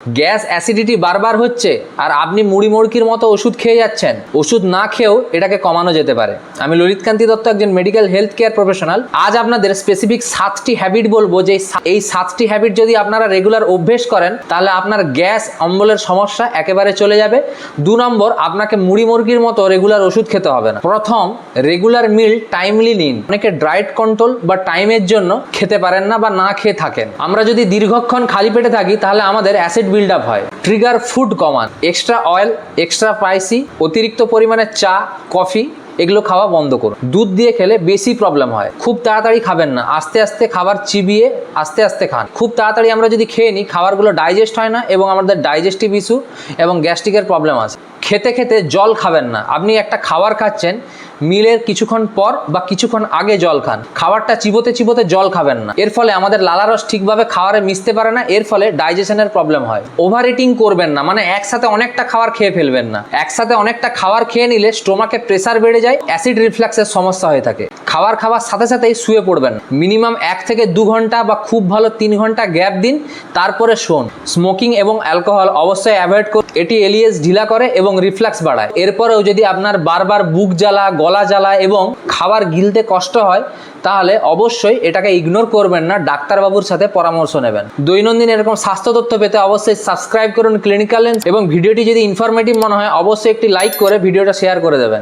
Gas acidity বারবার হচ্ছে আর আপনি মুড়ি মুড়কির মতো ওষুধ খেয়ে যাচ্ছেন, ওষুধ না খেয়েও এটাকে কমানো যেতে পারে। আমি ললিত কান্তি দত্ত, একজন মেডিকেল হেলথ কেয়ার প্রফেশনাল। আজ আপনাদের স্পেসিফিক 7টি হ্যাবিট বলবো, যে এই 7টি হ্যাবিট যদি আপনারা রেগুলার অভ্যেস করেন তাহলে আপনার গ্যাস অম্বলের সমস্যা একেবারে চলে যাবে। 2 নম্বর, আপনাকে মুড়ি মুরগির মতো রেগুলার ওষুধ খেতে হবে না। প্রথম, রেগুলার মিল টাইমলি নিন। অনেকে ডায়েট কন্ট্রোল বা টাইমের জন্য খেতে পারেন না বা না খেয়ে থাকেন। আমরা যদি দীর্ঘক্ষণ খালি পেটে থাকি তাহলে আমাদের অ্যাসিড বিল্ড আপ হয়। ট্রিগার ফুড কমান, এক্সট্রা অয়েল, এক্সট্রা স্পাইসি, অতিরিক্ত পরিমাণে চা, কফি এগুলো খাওয়া বন্ধ করুন। দুধ দিয়ে খেলে বেশি প্রবলেম হয়। খুব তাড়াতাড়ি খাবেন না, আস্তে আস্তে খাবার চিবিয়ে আস্তে আস্তে খান। খুব তাড়াতাড়ি আমরা যদি খেয়ে নিই, খাবারগুলো ডাইজেস্ট হয় না এবং আমাদের ডাইজেস্টিভ ইস্যু এবং গ্যাস্ট্রিকের প্রবলেম আছে। খেতে খেতে জল খাবেন না। আপনি একটা খাবার খাচ্ছেন, মিলের কিছুক্ষণ পর বা কিছুক্ষণ আগে জল খান। খাবারটা চিবোতে চিবোতে জল খাবেন না। এর ফলে আমাদের লালারস ঠিকভাবে খাবারে মিশতে পারে না, এর ফলে ডাইজেশনের প্রবলেম হয়। ওভার ইটিং করবেন না, মানে একসাথে অনেকটা খাবার খেয়ে ফেলবেন না। একসাথে অনেকটা খাবার খেয়ে নিলে স্টোমাকে প্রেসার বেড়ে যায়, অ্যাসিড রিফ্লাক্সের সমস্যা হয়ে থাকে। খাবার খাওয়ার সাথে সাথেই শুয়ে পড়বেন। মিনিমাম 1 থেকে 2 ঘন্টা বা খুব ভালো 3 ঘন্টা গ্যাপ দিন, তারপরে শোন। স্মোকিং এবং অ্যালকোহল অবশ্যই অ্যাভয়েড করুন, এটি এলিয়েস ঢিলা করে এবং রিফ্লাক্স বাড়ায়। এরপরেও যদি আপনার বারবার বুক জ্বালা, গলা জ্বালা এবং খাবার গিলতে কষ্ট হয় তাহলে অবশ্যই এটাকে ইগনোর করবেন না, ডাক্তারবাবুর সাথে পরামর্শ নেবেন। দৈনন্দিন এরকম স্বাস্থ্য তথ্য পেতে অবশ্যই সাবস্ক্রাইব করুন ক্লিনিক্যাল লেন্স, এবং ভিডিওটি যদি ইনফরমেটিভ মনে হয় অবশ্যই একটি লাইক করে ভিডিওটা শেয়ার করে দেবেন।